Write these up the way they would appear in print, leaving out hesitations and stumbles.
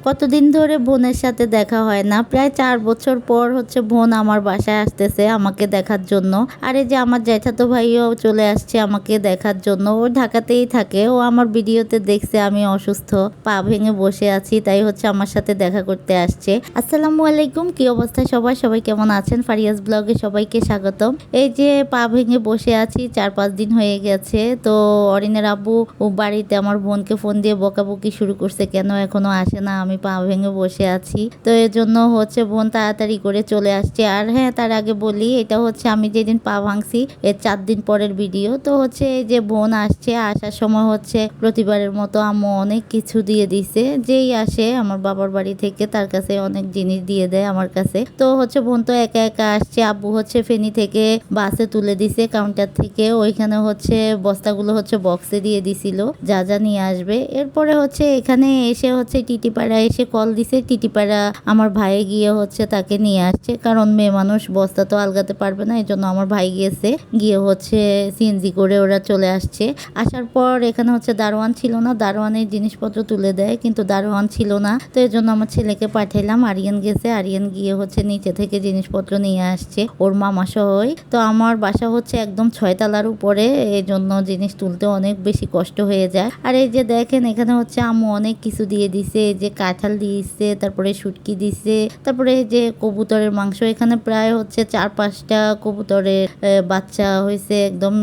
কতদিন ধরে বোনের সাথে দেখা হয় না, প্রায় 4 বছর পর হচ্ছে বোন আমার বাসায় আসতেছে আমাকে দেখার জন্য। আর এই যে আমার জ্যাঠাতো ভাইও চলে আসছে আমাকে দেখার জন্য। ও ঢাকাতেই থাকে, ও আমার ভিডিওতে দেখছে আমি অসুস্থ, পা ভেঙে বসে আছি, তাই হচ্ছে আমার সাথে দেখা করতে আসছে। আসসালামু আলাইকুম, কি অবস্থা সবাই কেমন আছেন? ফারিয়াস ব্লগে সবাইকে স্বাগতম। এই যে পা ভেঙে বসে আছি, 4-5 দিন হয়ে গেছে। তো অরিনের আব্বু বাড়িতে আমার বোনকে ফোন দিয়ে বকাবকি শুরু করছে, কেন এখনো আসে না, আমি পা ভেঙে বসে আছি। তো এর জন্য হচ্ছে বোন তাড়াতাড়ি করে চলে আসছে। আর হ্যাঁ, তার আগে বলি, এটা হচ্ছে আমি যেদিন পা ভাঙছি এর 4 দিন পরের ভিডিও। তো হচ্ছে এই যে বোন আসছে, আসার সময় হচ্ছে প্রতিবারের মতো আম্মু অনেক কিছু দিয়ে দিছে। যেই আসে আমার বাবার বাড়ি থেকে তার কাছে অনেক জিনিস দিয়ে দেয় আমার কাছে। তো হচ্ছে বোন তো একা একা আসছে, আব্বু হচ্ছে ফেনী থেকে বাসে তুলে দিছে কাউন্টার থেকে। ওইখানে হচ্ছে বস্তাগুলো হচ্ছে বক্সে দিয়ে দিছিল, যা যা নিয়ে আসবে। এরপরে হচ্ছে এখানে এসে হচ্ছে টিটিপাড়া এসে কল দিছে। টিটিপাড়া আমার ভাই গিয়ে হচ্ছে তাকে নিয়ে আসছে, কারণ মেয়ে মানুষ বস্তা তো আলগাতে পারবে না, এই জন্য আমার ভাই গিয়েছে, গিয়ে হচ্ছে সিএনজি করে ওরা চলে আসছে। আসার পর এখানে হচ্ছে দারোয়ান ছিল না, দারোয়ানের জিনিসপত্র তুলে দেয়, কিন্তু দারোয়ান ছিল না। তো এর জন্য আমার ছেলেকে পাঠাইলাম, আরিয়ান গেছে, আরিয়ান গিয়ে হচ্ছে নিচে থেকে জিনিসপত্র নিয়ে আসছে ওর মামা সহই। তো আমার বাসা হচ্ছে একদম 6 তলার উপরে, এই জন্য জিনিস তুলতে অনেক বেশি কষ্ট হয়ে যায়। আর এই যে দেখেন এখানে হচ্ছে আম্মু অনেক কিছু দিয়ে দিছে, এই যে কাঁঠাল দিয়েছে, তারপরে শুটকি দিছে, তারপরে এই যে কবুতরের মাংস। এখানে প্রায় হচ্ছে 4-5টা কবুতরের বাচ্চা হয়েছে, একদম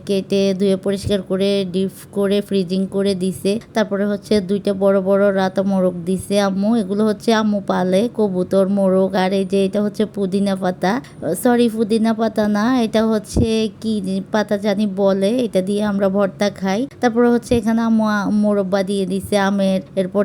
কেটে ধুয়ে পরিষ্কার করে ডিপ করে ফ্রিজিং করে দিছে। তারপরে হচ্ছে 2টা বড় বড় রাতা মোরগ দিছে আম্মু, এগুলো হচ্ছে আম্মু পালে কবুতর মোরগ। আর এই যে এটা হচ্ছে পুদিনা পাতা, সরি পুদিনা পাতা না, এটা হচ্ছে কি পাতা জানি বলে, এটা দিয়ে আমরা ভর্তা খাই। তারপরে হচ্ছে এখানে আম্মু মোরব্বা দিয়ে দিছে আমের, এরপর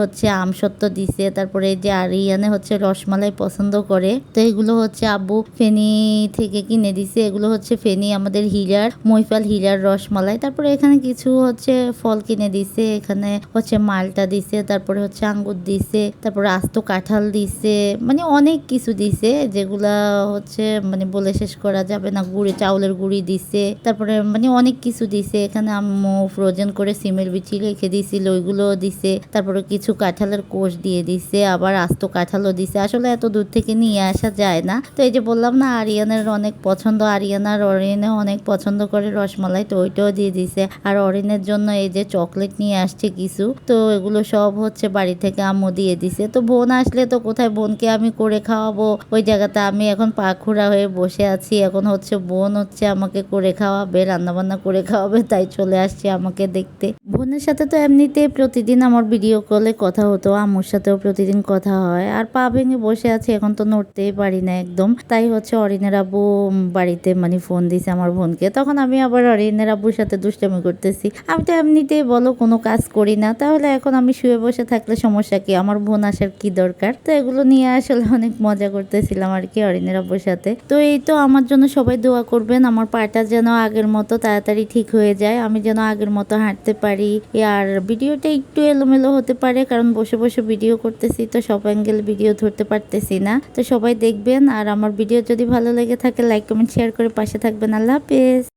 হচ্ছে আমসত্ত্ব দিছে। তারপরে যে আরিয়ানে হচ্ছে রসমালাই পছন্দ করে, তো এগুলো হচ্ছে আব্বু ফেনী থেকে কিনে দিছে। এগুলো হচ্ছে ফেনী আমাদের হিরার মহিপাল হিরার রসমালাই। তারপরে এখানে কিছু হচ্ছে ফল কিনে দিছে, এখানে হচ্ছে মালটা দিছে, তারপরে হচ্ছে আঙ্গুর দিছে, তারপরে আস্ত কাঁঠাল দিছে, মানে অনেক কিছু দিছে যেগুলা হচ্ছে মানে বলে শেষ করা যাবে না। চাউলের গুঁড়ি দিছে, তারপরে মানে অনেক কিছু দিছে। এখানে আম্মু ফ্রোজেন করে সিমের বিচি রেখে দিছিল, ওইগুলো দিছে। তারপরে কিছু কাঁঠালের কোষ দিয়ে দিছে, আবার আস্ত কাঁঠালও দিছে। আসলে এত দূর থেকে নিয়ে আসা যায় না। তো এই যে বললাম না আরিয়ানের অনেক পছন্দ, আরিয়ানার অরিনে অনেক পছন্দ করে রসমালাই, তো ওইটাও দিয়ে দিছে। আর অরিনের জন্য এই যে চকলেট নিয়ে আসছে কিছু, তো এগুলো সব হচ্ছে বাড়ি থেকে আম্মু দিয়ে দিছে। তো বোন আসলে তো কোথায় বোনকে আমি করে খাওয়াবো, ওই জায়গাতে আমি এখন পাখুড়া হয়ে বসে আছি। এখন হচ্ছে বোন হচ্ছে আমাকে করে খাওয়াবে, রান্নাবান্না করে খাওয়াবে, তাই চলে আসছে আমাকে দেখতে। বোনের সাথে তো এমনিতে প্রতিদিন আমার ভিডিও কলে কথা হতো, আম্মুর সাথেও প্রতিদিন কথা হয়। আর পা ভেঙে বসে আছি, এখন তো নড়তেই পারি না একদম, তাই হচ্ছে অরিনের আব্বু বাড়িতে মানে ফোন দিছে আমার বোনকে। তখন আমি আবার অরিনের আব্বুর সাথে দুষ্টামি করতেছি। আমি তো এমনিতেই বলো কোনো কাজ করি না, তাহলে এখন আমি শুয়ে বসে থাকলে সমস্যা কি, আমার বোন আসার কি দরকার। তো এগুলো নিয়ে আসলে অনেক মজা করতেছিলাম আর কি অরিনের আব্বুর সাথে। তো এই তো আমার জন্য সবাই দোয়া করবেন, আমার পাটা যেন আগের মতো তাড়াতাড়ি ঠিক হয়ে যায়, আমি যেন আগের মতো হাঁটতে পারি। আর ভিডিওটা একটু এলোমেলো হতে পারে, কারণ বসে বসে ভিডিও করতেছি, তো সব অ্যাঙ্গেল ভিডিও ধরতে পারতেছি না। তো সবাই দেখবেন, আর আমার ভিডিও যদি ভালো লেগে থাকে লাইক কমেন্ট শেয়ার করে পাশে থাকবেন। আল্লাহ হাফেজ।